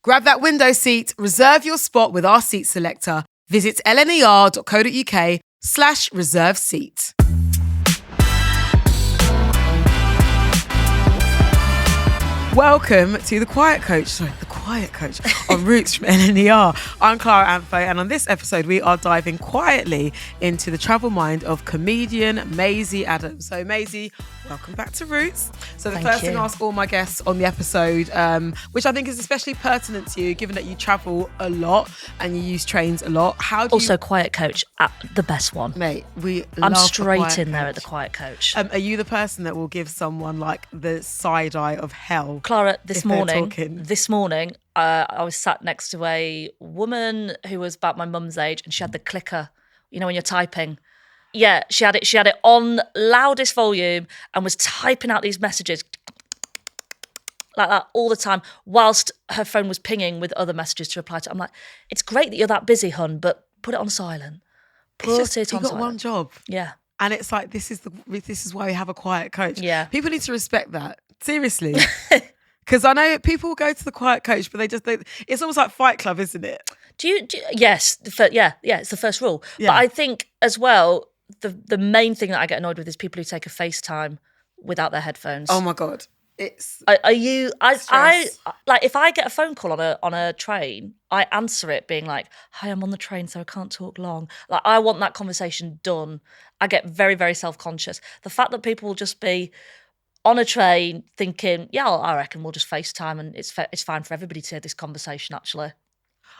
Grab that window seat, reserve your spot with our seat selector. Visit lner.co.uk/reserve seat. Welcome to The Quiet Coach on Roots from LNER. I'm Clara Amfo, and on this episode, we are diving quietly into the travel mind of comedian Maisie Adam. So, Maisie, welcome back to Roots. So, the first thing I ask all my guests on the episode, which I think is especially pertinent to you, given that you travel a lot and you use trains a lot. Also, Quiet Coach, the best one. Mate, I'm straight in there at the Quiet Coach. Are you the person that will give someone like the side eye of hell? Clara, this morning, I was sat next to a woman who was about my mum's age, and she had the clicker, you know, when you're typing. Yeah, she had it on loudest volume and was typing out these messages like that all the time whilst her phone was pinging with other messages to reply to. I'm like, it's great that you're that busy, hun, but put it on silent. You've got one job. Yeah. And it's like, this is why we have a quiet coach. Yeah. People need to respect that. Seriously. Because I know people go to the quiet coach, but it's almost like Fight Club, isn't it? Yes. It's the first rule. Yeah. But I think as well, the main thing that I get annoyed with is people who take a FaceTime without their headphones. Oh my God. It's I like, if I get a phone call on a train, I answer it being like, hi, I'm on the train, so I can't talk long. Like, I want that conversation done. I get very, very self-conscious. The fact that people will just be on a train thinking, yeah, I reckon we'll just FaceTime and it's fine for everybody to hear this conversation, actually.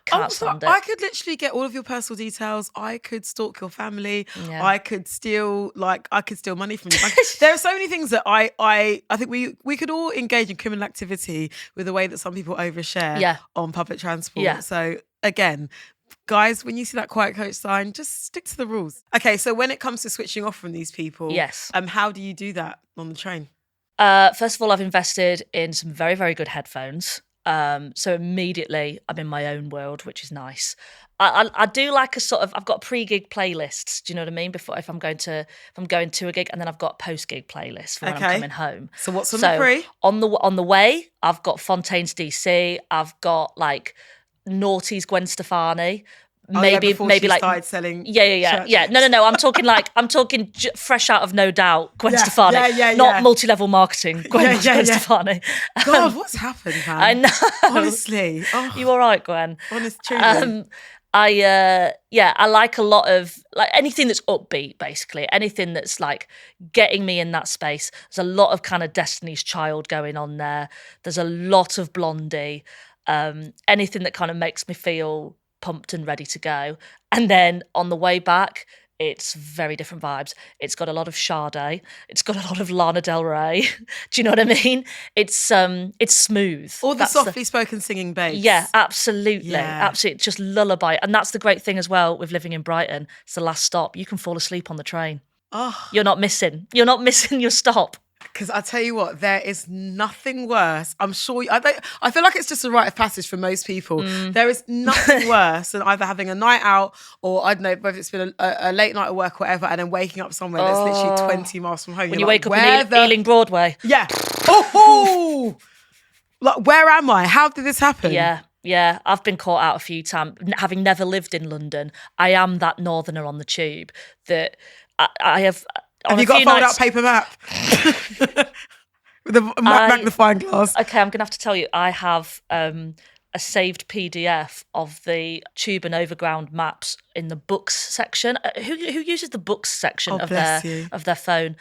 Can't stand it. I could literally get all of your personal details. I could stalk your family. Yeah. I could steal money from you. There are so many things that I think we could all engage in criminal activity with the way that some people overshare on public transport. Yeah. So again, guys, when you see that quiet coach sign, just stick to the rules. Okay, so when it comes to switching off from these people, yes. How do you do that on the train? First of all, I've invested in some very, very good headphones. So immediately I'm in my own world, which is nice. I do like a sort of, I've got pre-gig playlists, do you know what I mean? If I'm going to a gig, and then I've got post-gig playlists for when I'm coming home. So what's on the pre? On the way, I've got Fontaine's DC, I've got like Naughty's Gwen Stefani. Maybe like started selling. Yeah. No. I'm talking fresh out of No Doubt, Gwen Stefani, not multi-level marketing. Gwen Stefani. God, what's happened, man? I know. Honestly, you all right, Gwen? Honest, truly. I like a lot of like anything that's upbeat, basically anything that's like getting me in that space. There's a lot of kind of Destiny's Child going on there. There's a lot of Blondie. Anything that kind of makes me feel pumped and ready to go. And then on the way back, it's very different vibes. It's got a lot of Sade. It's got a lot of Lana Del Rey. Do you know what I mean? It's smooth. All the softly spoken singing bass. Yeah, absolutely. Absolutely. Just lullaby. And that's the great thing as well with living in Brighton. It's the last stop. You can fall asleep on the train. Oh. You're not missing your stop. Because I tell you what, there is nothing worse. I'm sure, I feel like it's just a rite of passage for most people. There is nothing worse than either having a night out or, I don't know, whether it's been a late night of work or whatever, and then waking up somewhere that's literally 20 miles from home. When you wake up in Ealing Broadway. Yeah. Oh! Like, where am I? How did this happen? Yeah, I've been caught out a few times. Having never lived in London, I am that northerner on the tube that I have... Have you got a fold-out paper map? With a magnifying glass. Okay, I'm going to have to tell you, I have a saved PDF of the tube and overground maps in the books section. Who uses the books section of their phone?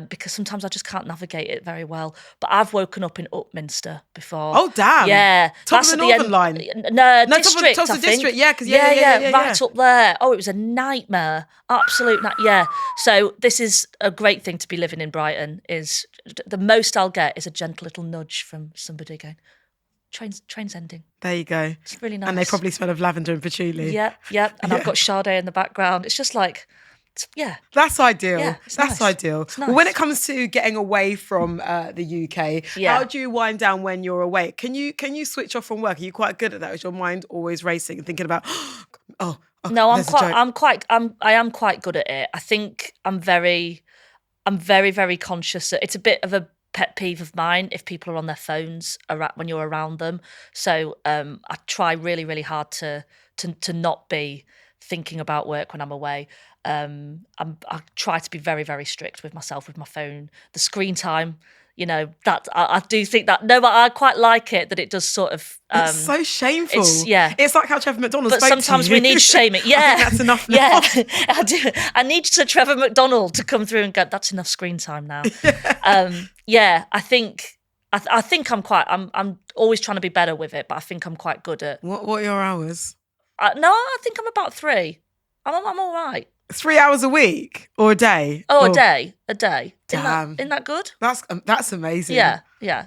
Because sometimes I just can't navigate it very well. But I've woken up in Upminster before. Oh, damn. Yeah. Top of the Northern Line? No, District, top of the District, yeah. Cause right up there. Oh, it was a nightmare. Absolute nightmare. Yeah. So this is a great thing to be living in Brighton, is the most I'll get is a gentle little nudge from somebody going, train's ending. There you go. It's really nice. And they probably smell of lavender and patchouli. Yeah. And I've got Sade in the background. It's just like... That's ideal. Yeah, that's ideal. It's nice. Well, when it comes to getting away from the UK, how do you wind down when you're awake? Can you switch off from work? Are you quite good at that? Is your mind always racing and thinking about, no, I am quite good at it. I think I'm very, very conscious. It's a bit of a pet peeve of mine if people are on their phones when you're around them. So I try really, really hard to not be thinking about work when I'm away. I try to be very, very strict with myself with my phone. The screen time, that I do think that. No, but I quite like it that it does sort of. It's so shameful. It's like how Trevor McDonald spoke sometimes to you. we need shaming. Yeah, I think that's enough now. Yeah, I do. I need Sir Trevor McDonald to come through and go, that's enough screen time now. I think I'm always trying to be better with it, but I think I'm quite good at. What are your hours? No, I think I'm about 3. I'm all right. 3 hours a week or a day? Oh, a day. Damn. Isn't that good? That's amazing. Yeah.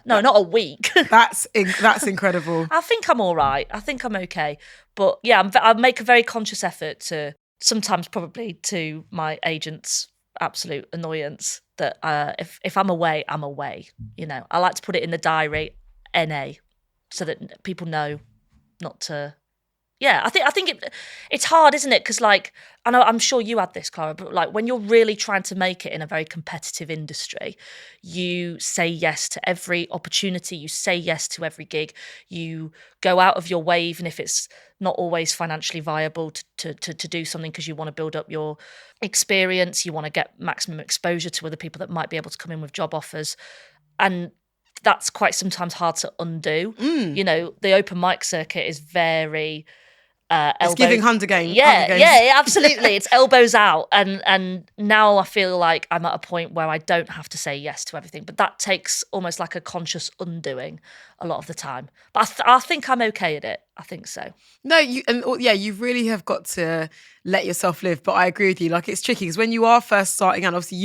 No, not a week. That's incredible. I think I'm all right. I think I'm okay. But yeah, I make a very conscious effort to, sometimes probably to my agent's absolute annoyance, that if I'm away, I'm away. I like to put it in the diary, NA, so that people know not to. Yeah, I think it's hard, isn't it? Because I know, I'm sure you had this, Clara, but when you're really trying to make it in a very competitive industry, you say yes to every opportunity, you say yes to every gig, you go out of your way, even if it's not always financially viable to do something, because you want to build up your experience, you want to get maximum exposure to other people that might be able to come in with job offers. And that's quite sometimes hard to undo. The open mic circuit is very... it's giving Hunger Games. Yeah, absolutely. It's elbows out, and now I feel like I'm at a point where I don't have to say yes to everything, but that takes almost like a conscious undoing a lot of the time. But I think I'm okay at it. I think so. No, you really have got to let yourself live. But I agree with you. It's tricky because when you are first starting out, obviously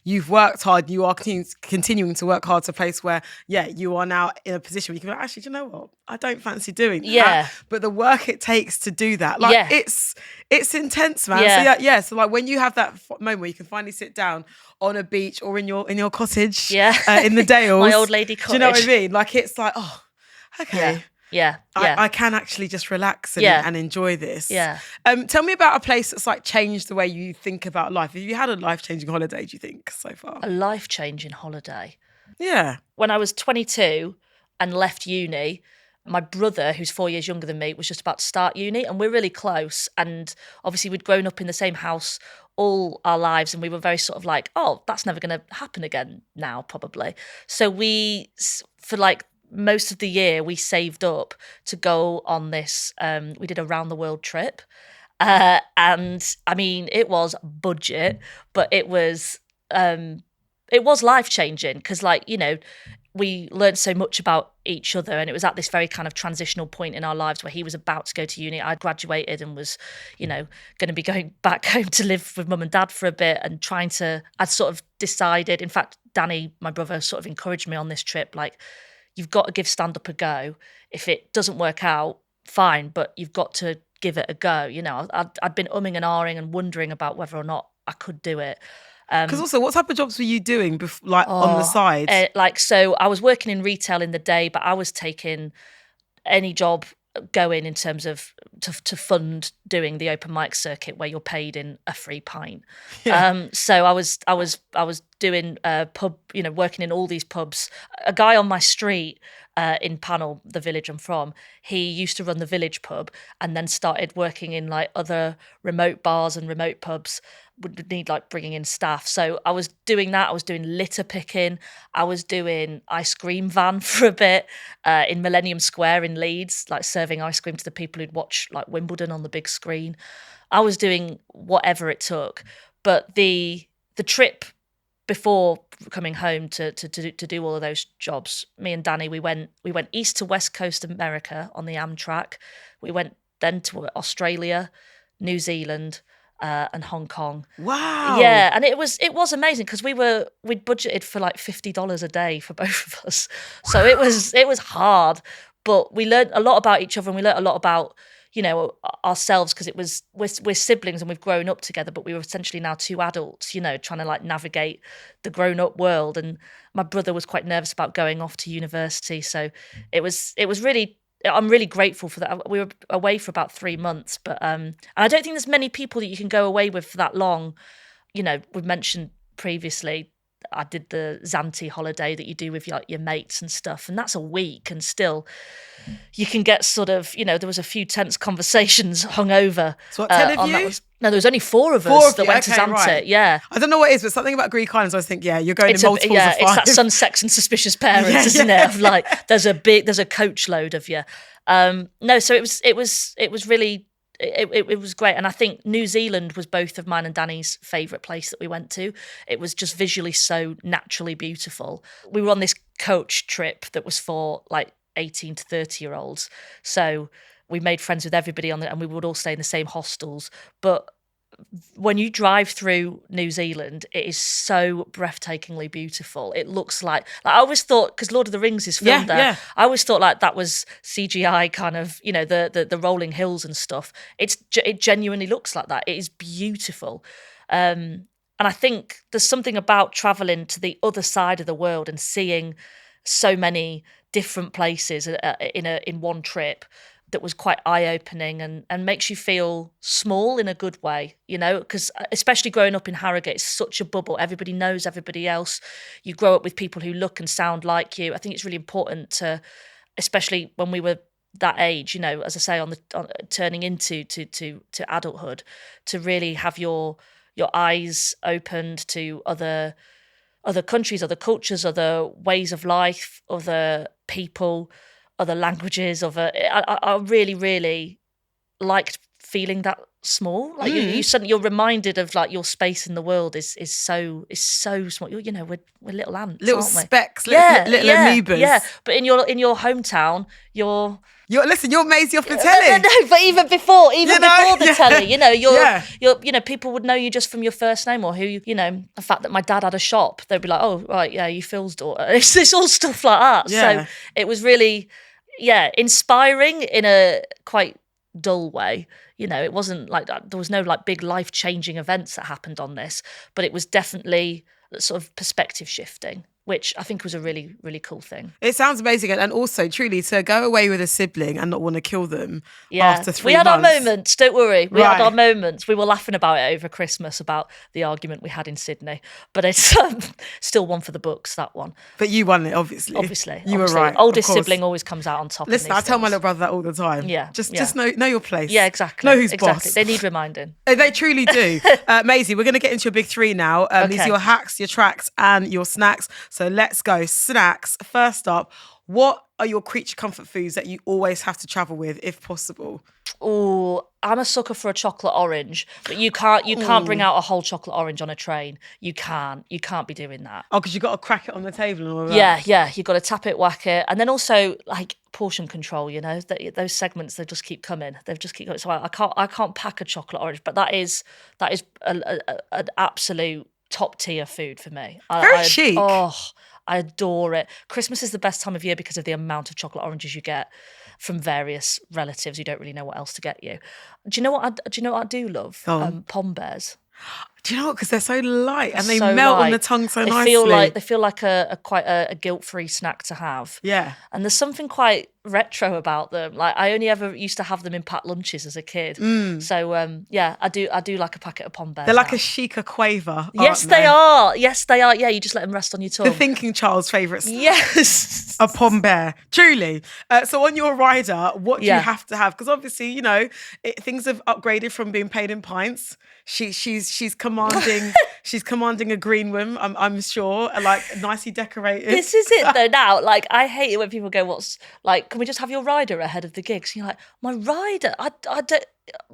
you've worked hard. You are continuing to work hard to a place where you are now in a position where you can be like, actually, do you know what? I don't fancy doing that. Yeah. But the work it takes to do that, it's intense, man. Yeah. So when you have that moment where you can finally sit down on a beach or in your cottage, in the Dales, my old lady cottage. Do you know what I mean? It's like, oh, okay. Yeah. I can actually just relax and enjoy this. Yeah. Tell me about a place that's changed the way you think about life. Have you had a life-changing holiday, do you think, so far? A life-changing holiday? Yeah. When I was 22 and left uni, my brother, who's 4 years younger than me, was just about to start uni, and we're really close. And obviously we'd grown up in the same house all our lives, and we were very sort of like, oh, that's never going to happen again now, probably. So we, for most of the year, we saved up to go on this, we did a round the world trip. And I mean, it was budget, but it was life-changing because we learned so much about each other, and it was at this very kind of transitional point in our lives where he was about to go to uni. I'd graduated and was, going to be going back home to live with mum and dad for a bit, and I'd sort of decided, in fact, Danny, my brother, sort of encouraged me on this trip, you've got to give stand-up a go. If it doesn't work out, fine, but you've got to give it a go. I'd been umming and ahhing and wondering about whether or not I could do it. Because also, what type of jobs were you doing on the side? So I was working in retail in the day, but I was taking any job going in terms of to fund doing the open mic circuit where you're paid in a free pint. Yeah. So I was doing pub, working in all these pubs. A guy on my street in Panel, the village I'm from, he used to run the village pub and then started working in other remote bars and remote pubs. Would need bringing in staff. So I was doing that. I was doing litter picking. I was doing ice cream van for a bit in Millennium Square in Leeds, serving ice cream to the people who'd watch Wimbledon on the big screen. I was doing whatever it took. But the trip before coming home to do all of those jobs, me and Danny, we went east to west coast America on the Amtrak. We went then to Australia, New Zealand, and Hong Kong. Wow. Yeah, and it was amazing because we'd budgeted for $50 a day for both of us. So it was hard, but we learned a lot about each other, and we learned a lot about ourselves, because we're siblings and we've grown up together, but we were essentially now two adults, trying to navigate the grown up world. And my brother was quite nervous about going off to university, so it was really. I'm really grateful for that. We were away for about 3 months, but and I don't think there's many people that you can go away with for that long. We've mentioned previously I did the Zante holiday that you do with your mates and stuff, and that's a week, and still you can get sort of, there was a few tense conversations hung over. So what, 10 of on you? That no, there was only 4 of us that went to Zante. Right. Yeah. I don't know what it is, but something about Greek islands, I think, you're going in multiples of 5. It's that some sex and suspicious parents, isn't it? Of like, there's a coach load of you. No, so it was really, it was great. And I think New Zealand was both of mine and Danny's favourite place that we went to. It was just visually so naturally beautiful. We were on this coach trip that was for like 18 to 30-year-olds. So we made friends with everybody on it, and we would all stay in the same hostels. But when you drive through New Zealand, it is so breathtakingly beautiful. It looks like I always thought, because Lord of the Rings is filmed there, yeah. I always thought like that was CGI kind of, the rolling hills and stuff. It genuinely looks like that. It is beautiful. And I think there's something about traveling to the other side of the world and seeing so many different places in one trip that was quite eye-opening and makes you feel small in a good way, because especially growing up in Harrogate, it's such a bubble. Everybody knows everybody else. You grow up with people who look and sound like you. I think it's really important to, especially when we were that age, as I say, on turning into to adulthood, to really have your eyes opened to other countries, other cultures, other ways of life, other people, other languages. I really, really liked feeling that small. Like you're reminded of like your space in the world is so small. We're little ants, little aren't we? specks, little amoebas. Yeah, but in your hometown, you're Maisie off the telly. No, but even before the telly, you're people would know you just from your first name, or who the fact that my dad had a shop, they'd be like, oh right, yeah, you Phil's daughter. It's all stuff like that. Yeah. So it was really, inspiring in a quite dull way. It wasn't like there was no like big life-changing events that happened on this, but it was definitely sort of perspective shifting, which I think was a really, really cool thing. It sounds amazing. And also, truly, to go away with a sibling and not want to kill them after 3 months. We had our moments, don't worry. We Right. had our moments. We were laughing about it over Christmas, about the argument we had in Sydney. But it's still one for the books, that one. But you won it, obviously. You were right. Oldest of course. sibling always comes out on top. Listen, I tell my little brother that all the time. Yeah. Just know your place. Yeah, exactly. Know who's exactly. boss. They need reminding. They truly do. Maisie, we're going to get into your big 3 now. These are your hacks, your tracks, and your snacks. So let's go. Snacks. First up, what are your creature comfort foods that you always have to travel with, if possible? Oh, I'm a sucker for a chocolate orange, but you can't bring out a whole chocolate orange on a train. You can't be doing that. Oh, because you got to crack it on the table and all that. Yeah. You got to tap it, whack it, and then also like portion control. Those segments, they just keep coming. They just keep coming. So I can't pack a chocolate orange, but that is an absolute top tier food for me. Very chic. Oh, I adore it. Christmas is the best time of year because of the amount of chocolate oranges you get from various relatives who don't really know what else to get you. Do you know what I do love? Pom bears. Do you know what? Because they're so light and they So melt on light. the tongue so They nicely. feel like a quite a guilt-free snack to have. Yeah. And there's something quite retro about them. Like I only ever used to have them in packed lunches as a kid. So I do like a packet of Pom bears. They're like now. a chica quaver. Yes, they are. Yes, they are. Yeah, you just let them rest on your tongue. The thinking child's favourite snack. Yes. A Pom bear, truly. So on your rider, what do you have to have? Because obviously, things have upgraded from being paid in pints. She's commanding she's commanding a green room. I'm sure, like nicely decorated. This is it though. Now, like I hate it when people go, "What's like? Can we just have your rider ahead of the gigs?" And you're like, "My rider? I don't."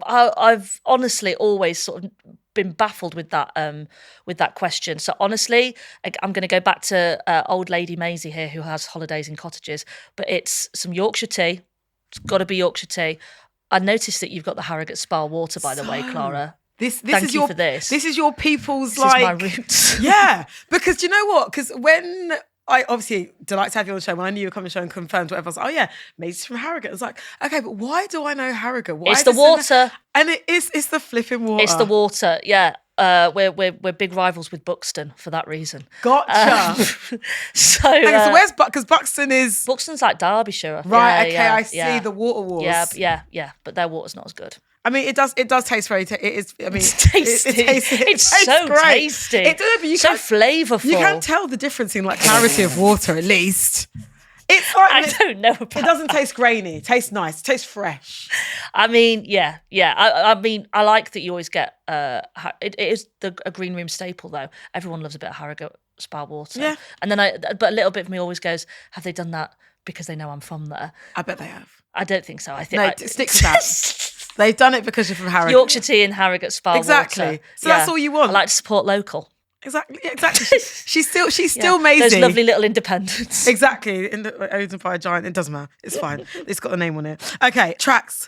I've honestly always sort of been baffled with that question. So honestly, I'm going to go back to old lady Maisie here, who has holidays in cottages. But it's some Yorkshire tea. It's got to be Yorkshire tea. I noticed that you've got the Harrogate Spa water, by the way, Clara. Thank is you your for this. This is your people's This is my roots. Yeah, because do you know what? Because when I obviously delight to have you on the show, when I knew you were coming on the show and confirmed whatever, I was like, oh yeah, Maisie's from Harrogate. I was like, okay, but why do I know Harrogate? Why It's the water. And it's the flipping water. It's the water. Yeah. We're big rivals with Buxton for that reason. Gotcha. So where's because Buxton is Buxton's like Derbyshire. right? Yeah, I see the water wars. Yeah. But their water's not as good. I mean, it does taste very. It is. I mean, It's tasty. It tastes so great. tasty. It does, but you so can't- flavourful. You can tell the difference in like clarity of water, at least. It's like I don't know about it doesn't taste grainy. It tastes nice. It tastes fresh. I mean, yeah. I mean, I like that you always get. It is a green room staple, though. Everyone loves a bit of Harrogate spa water. Yeah. And then but a little bit of me always goes, have they done that because they know I'm from there? I bet they have. I don't think so. I think No, stick to that. They've done it because you're from Harrogate. Yorkshire tea and Harrogate spa Exactly. water. So that's all you want. I like to support local. Exactly. She's still Maisie. Those lovely little independents. Exactly. Owned by a giant. It doesn't matter. It's fine. It's got the name on it. Okay, tracks.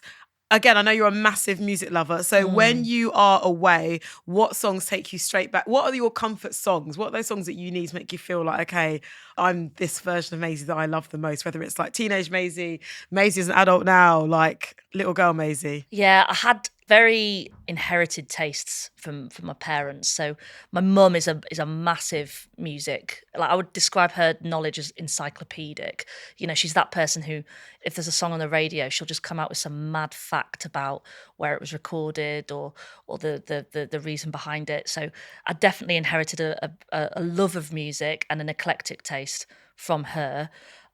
Again, I know you're a massive music lover. So when you are away, what songs take you straight back? What are your comfort songs? What are those songs that you need to make you feel like, okay, I'm this version of Maisie that I love the most, whether it's like teenage Maisie, Maisie as an adult now, like little girl Maisie. Yeah, I had very inherited tastes from my parents. So my mum is a massive music. Like I would describe her knowledge as encyclopedic. You know, she's that person who, if there's a song on the radio, she'll just come out with some mad fact about where it was recorded or the reason behind it. So I definitely inherited a love of music and an eclectic taste from her.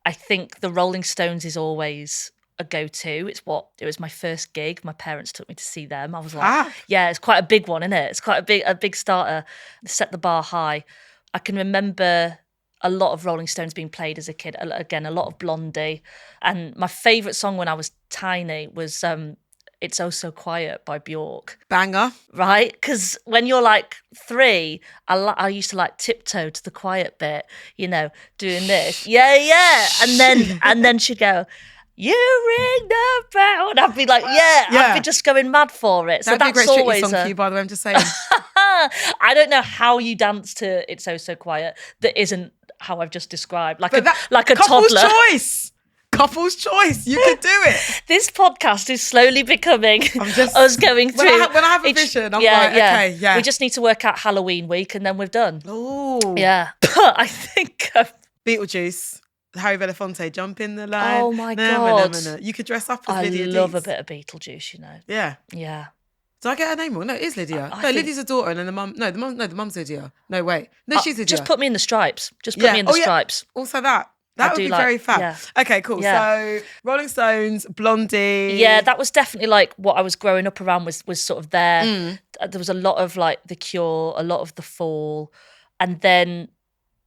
I think the Rolling Stones is always a go-to. It was my first gig. My parents took me to see them. I was like, yeah, it's quite a big one, isn't it? It's quite a big starter. Set the bar high. I can remember a lot of Rolling Stones being played as a kid. Again, a lot of Blondie. And my favourite song when I was tiny was It's Oh So Quiet by Bjork. Banger. Right? Because when you're like 3, I used to like tiptoe to the quiet bit, you know, doing this. Yeah. And then she'd go, you ring the bell. And I'd be like, I'd be just going mad for it. So That'd that's be a great always song for you, by the way, I'm just saying. I don't know how you dance to It's Oh So Quiet that isn't how I've just described. Like a couple's toddler. Couple's choice. You could do it. This podcast is slowly becoming us going through. When I have a vision, I'm like, okay, yeah. We just need to work out Halloween week and then we're done. Oh. Yeah. But I think... Beetlejuice. Harry Belafonte, jump in the line. Oh my God. You could dress up as I Lydia love Deetz. a bit of Beetlejuice, you know. Yeah. Yeah. Did I get her name wrong? No, it is Lydia. I think... Lydia's a daughter and then the mum. No, the mum's Lydia. No, wait. No, she's Lydia. Just put me in the stripes. Just put me in the stripes. Also that. That would be very fab. Yeah. Okay, cool. Yeah. So Rolling Stones, Blondie. Yeah, that was definitely like what I was growing up around was sort of there. There was a lot of like The Cure, a lot of The Fall. And then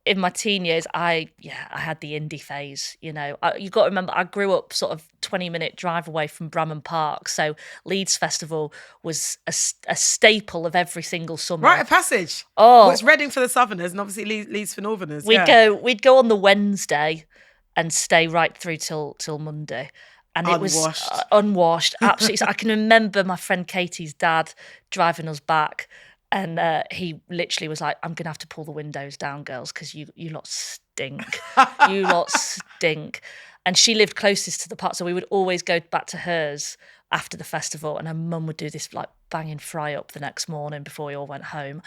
in my teen years, I had the indie phase, you know. You got to remember, I grew up sort of 20-minute drive away from Bramham Park. So Leeds Festival was a staple of every single summer. Rite of passage. Oh. Well, it's Reading for the Southerners and obviously Leeds for Northerners. We'd go on the Wednesday and stay right through till Monday. And it was unwashed, absolutely. I can remember my friend Katie's dad driving us back. And he literally was like, I'm going to have to pull the windows down, girls, because you lot stink. You lot stink. And she lived closest to the park, so we would always go back to hers after the festival, and her mum would do this like banging fry up the next morning before we all went home.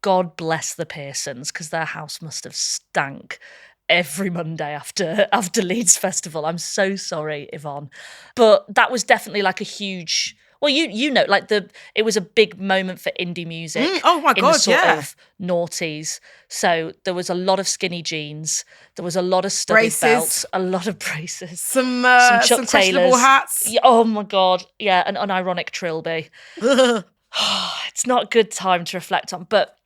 God bless the Pearsons, because their house must have stank every Monday after Leeds Festival. I'm so sorry, Yvonne. But that was definitely like a huge... Well, you know, like it was a big moment for indie music. Oh my in God, the sort of noughties. So there was a lot of skinny jeans. There was a lot of studded belts, a lot of braces, some Chuck questionable Taylors. hats. Yeah, oh my God, yeah, an unironic trilby. It's not a good time to reflect on, but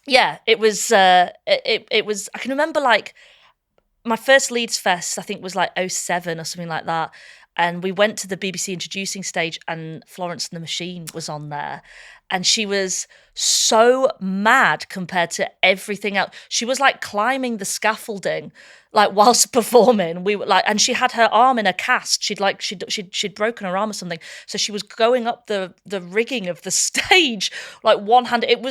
yeah, it was. It was. I can remember like my first Leeds Fest. I think was like 2007 or something like that. And we went to the BBC introducing stage and Florence and the Machine was on there. And she was so mad compared to everything else. She was like climbing the scaffolding, like whilst performing. We were like, and she had her arm in a cast. She'd broken her arm or something. So she was going up the rigging of the stage, like one-handed.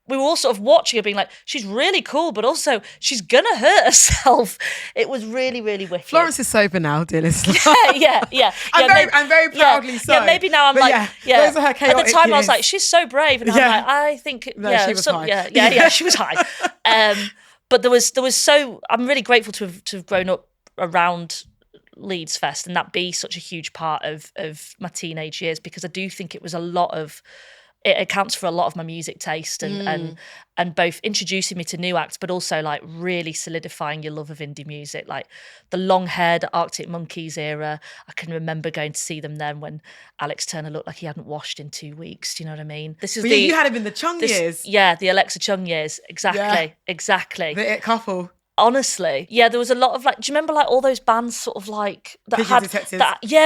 We were all sort of watching her being like, she's really cool, but also she's gonna hurt herself. It was really, really wicked. Florence is sober now, dear listener. Yeah. I'm very proudly so. Yeah, maybe now I'm but like, yeah. Those are her At chaotic the time I was years. like, she's so brave. And I'm like, I think, No, yeah. she was high. Yeah, she was high. But there was so, I'm really grateful to have grown up around Leeds Fest and that be such a huge part of my teenage years, because I do think it was it accounts for a lot of my music taste and both introducing me to new acts, but also like really solidifying your love of indie music. Like the long-haired Arctic Monkeys era, I can remember going to see them then when Alex Turner looked like he hadn't washed in 2 weeks. Do you know what I mean? This is you had him in the Chung years. Yeah, the Alexa Chung years. Exactly. The It couple. Honestly, yeah, there was a lot of like, do you remember like all those bands sort of like that Pigeon Detectives.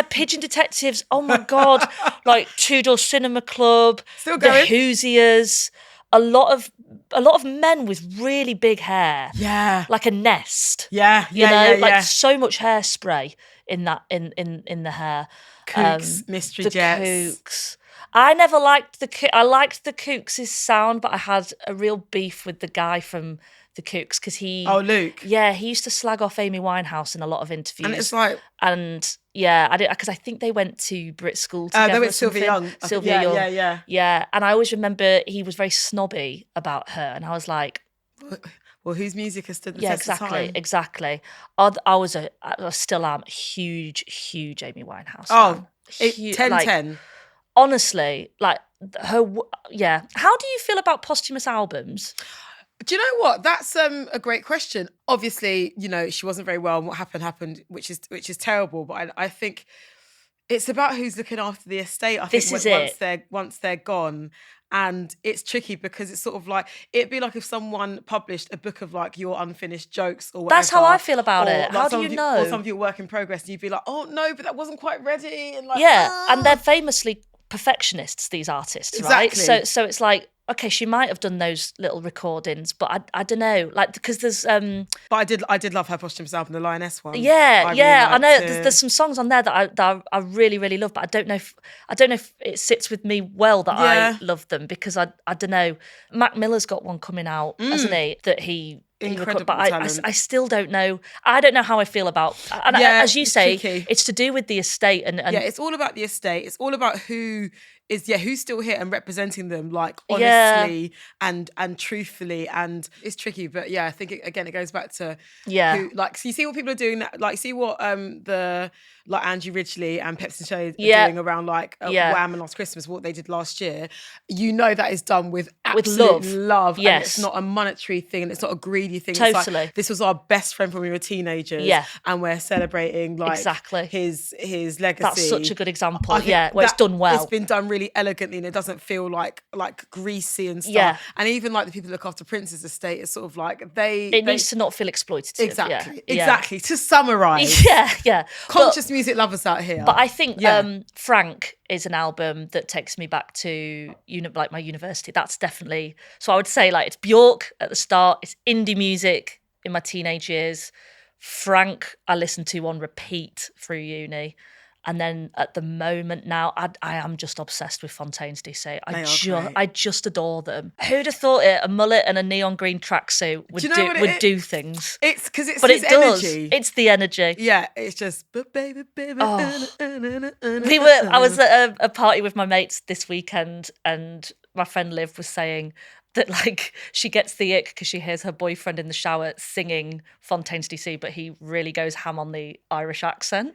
Pigeon Detectives. Oh my God. Like Two Door Cinema Club, Still going. the Hoosiers, a lot of men with really big hair. Yeah. Like a nest. Yeah. You know, like so much hairspray in that in the hair. Kooks, Mystery Jets. Kooks. I never liked I liked the Kooks' sound, but I had a real beef with the guy from the Kooks because Luke. Yeah, he used to slag off Amy Winehouse in a lot of interviews. And it's like, and yeah, I did, because I think they went to Brit School together. they went Sylvia Young. Sylvia Young. Yeah. And I always remember he was very snobby about her, and I was like, well, whose music has stood the test of time? Exactly. I still am a huge Amy Winehouse fan. 10-10. Honestly, like her, yeah. How do you feel about posthumous albums? Do you know what? That's a great question. Obviously, you know, she wasn't very well, and what happened, which is terrible. But I think it's about who's looking after the estate. Once they're gone. And it's tricky because it's sort of like, it'd be like if someone published a book of like your unfinished jokes or whatever. That's how I feel about it. Like how do you know? Or some of your work in progress, and you'd be like, oh no, but that wasn't quite ready. And like, and they're famously perfectionists, these artists, right? So it's like, okay, she might have done those little recordings, but I don't know, like, because there's But I did love her posthumous album, the Lioness one. I know there's some songs on there that I really really love, but I don't know if it sits with me well that I love them, because I don't know. Mac Miller's got one coming out, hasn't he? That he incredible but I still don't know. I don't know how I feel about. And as you say, tricky. It's to do with the estate and it's all about the estate. It's all about who's still here and representing them, like, honestly and truthfully. And it's tricky, but yeah, I think it goes back to who, like, so you see what people are doing, like, see what the like Angie Ridgely and Pepsi Shade are doing around like Wham and Last Christmas, what they did last year. You know that is done with absolute love. Yes. And it's not a monetary thing, and it's not a greedy thing. Totally. It's like, this was our best friend when we were teenagers, and we're celebrating like his legacy. That's such a good example. Where it's done well. It's been done really elegantly, and it doesn't feel like greasy and stuff. And even like the people who look after Prince's estate, it's sort of like it needs to not feel exploitative. Exactly. To summarise, conscious music lovers out here. But I think Frank is an album that takes me back to like my university. That's definitely, so I would say, like, it's Bjork at the start, it's indie music in my teenage years. Frank I listened to on repeat through uni. And then at the moment now, I am just obsessed with Fontaine's DC. I just adore them. Who'd have thought it? A mullet and a neon green tracksuit would do things. It's because it's but his it energy. Does. It's the energy. Yeah, it's just, but baby. I was at a party with my mates this weekend, and my friend Liv was saying that, like, she gets the ick because she hears her boyfriend in the shower singing Fontaine's DC, but he really goes ham on the Irish accent.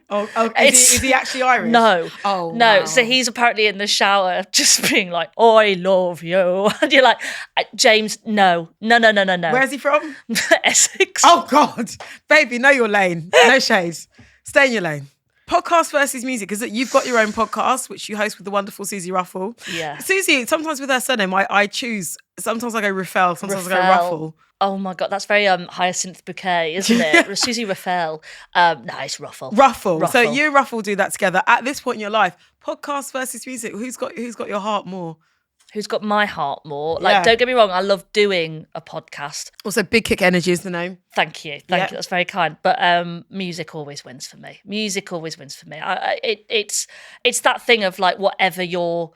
Is he actually Irish? No. Oh, no. Wow. So he's apparently in the shower just being like, I love you. And you're like, James, no. Where's he from? Essex. Oh, God. Baby, know your lane. No shades. Stay in your lane. Podcast versus music, because you've got your own podcast, which you host with the wonderful Susie Ruffle. Yeah. Susie, sometimes with her surname, I choose. Sometimes I go Ruffel, sometimes I go Ruffle. Oh my God, that's very Hyacinth Bouquet, isn't it? Susie Ruffel. No, it's Ruffle. Ruffle. So you and Ruffle do that together. At this point in your life, podcast versus music, who's got your heart more? Who's got my heart more? Like, don't get me wrong, I love doing a podcast. Also, Big Kick Energy is the name. Thank you. That's very kind. But music always wins for me. It's that thing of, like, whatever your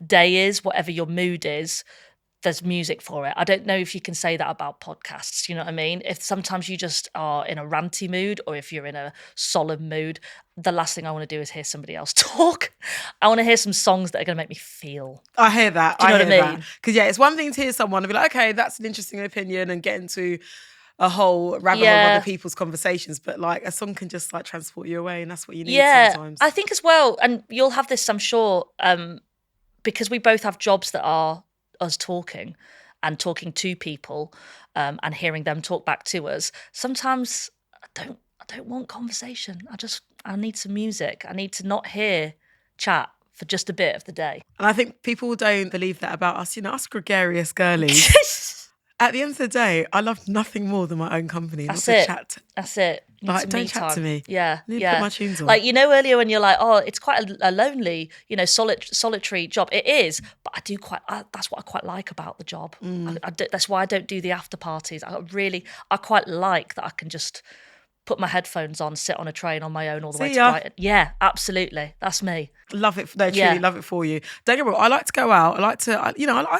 day is, whatever your mood is, there's music for it. I don't know if you can say that about podcasts, you know what I mean? If sometimes you just are in a ranty mood, or if you're in a solemn mood, the last thing I want to do is hear somebody else talk. I want to hear some songs that are going to make me feel. I hear that. Do you know what I mean? Because, it's one thing to hear someone and be like, okay, that's an interesting opinion, and get into a whole rabbit hole of Yeah. other people's conversations, but like a song can just like transport you away, and that's what you need Yeah, sometimes. I think as well, and you'll have this, I'm sure, because we both have jobs that are us talking and talking to people, and hearing them talk back to us. Sometimes I don't want conversation. I need some music. I need to not hear chat for just a bit of the day. And I think people don't believe that about us. You know, us gregarious girlies. At the end of the day, I love nothing more than my own company. That's not it. to chat. That's it. Need Like, some don't me chat time. to me. Yeah, I need to yeah. put my tunes on. Like, you know, earlier when you're like, oh, it's quite a lonely, you know, solitary job. It is, but that's what I quite like about the job. That's why I don't do the after parties. I quite like that I can just put my headphones on, sit on a train on my own all the way to Brighton. Yeah, absolutely. That's me. Love it. No, truly love it for you. Don't get me wrong. I like to go out. I like to, I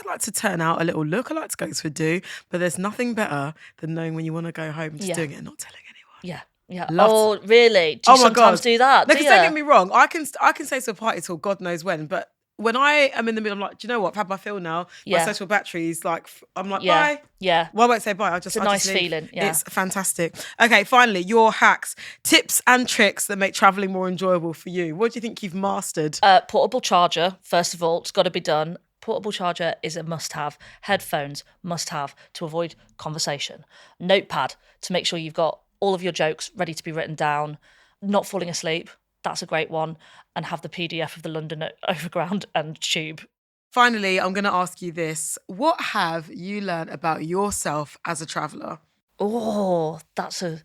like to turn out a little look. I like to go to a do. But there's nothing better than knowing when you want to go home, just doing it and not telling anyone. Yeah. Love Really? Do you sometimes do that? No, because don't get me wrong. I can say to a party till God knows when, but when I am in the middle, I'm like, do you know what? I've had my fill now. My social batteries, like, I'm like, bye. Yeah. Well, I won't say bye. It's a nice feeling. Yeah. It's fantastic. Okay, finally, your hacks, tips and tricks that make traveling more enjoyable for you. What do you think you've mastered? Portable charger, first of all, it's got to be done. Portable charger is a must-have. Headphones, must-have to avoid conversation. Notepad to make sure you've got all of your jokes ready to be written down. Not falling asleep, that's a great one. And have the PDF of the London Overground and Tube. Finally, I'm going to ask you this. What have you learned about yourself as a traveller? Oh, that's a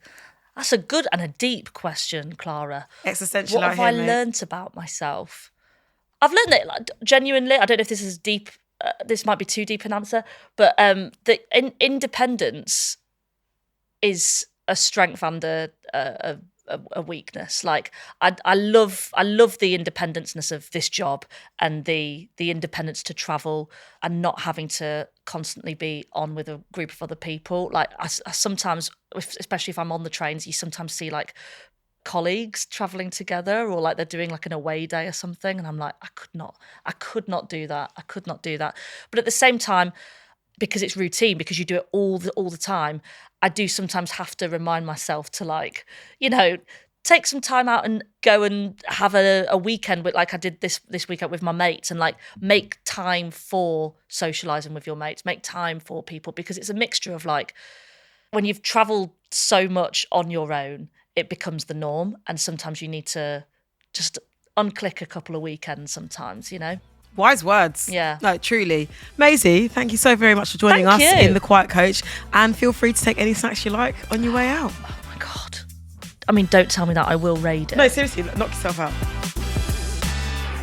good and a deep question, Clara. Existential. What have I learnt about myself? I've learned that, like, genuinely, I don't know if this is deep, this might be too deep an answer, but that independence is a strength and a weakness. Like, I love the independence of this job and the independence to travel and not having to constantly be on with a group of other people. Like, I sometimes, especially if I'm on the trains, you sometimes see like colleagues traveling together, or like they're doing like an away day or something, and I'm like, I could not do that. But at the same time, because it's routine, because you do it all the time, I do sometimes have to remind myself to, like, you know, take some time out and go and have a weekend with, like I did this weekend with my mates, and like make time for socialising with your mates, make time for people, because it's a mixture of, like, when you've travelled so much on your own, it becomes the norm, and sometimes you need to just unclick a couple of weekends sometimes, you know? Wise words. Yeah. No, truly. Maisie, thank you so very much for joining us in The Quiet Coach. And feel free to take any snacks you like on your way out. Oh my God. I mean, don't tell me that. I will raid it. No, seriously, knock yourself out.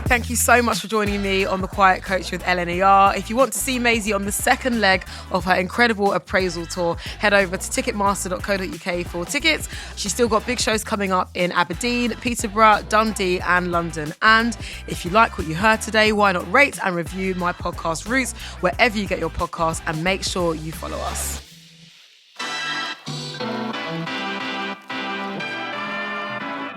Thank you so much for joining me on The Quiet Coach with LNER. If you want to see Maisie on the second leg of her incredible appraisal tour, head over to ticketmaster.co.uk for tickets. She's still got big shows coming up in Aberdeen, Peterborough, Dundee and London. And if you like what you heard today, why not rate and review my podcast Roots wherever you get your podcasts, and make sure you follow us.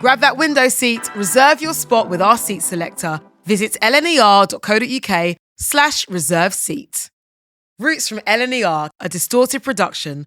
Grab that window seat, reserve your spot with our seat selector. Visit lner.co.uk/reserve seat. Roots from LNER, a distorted production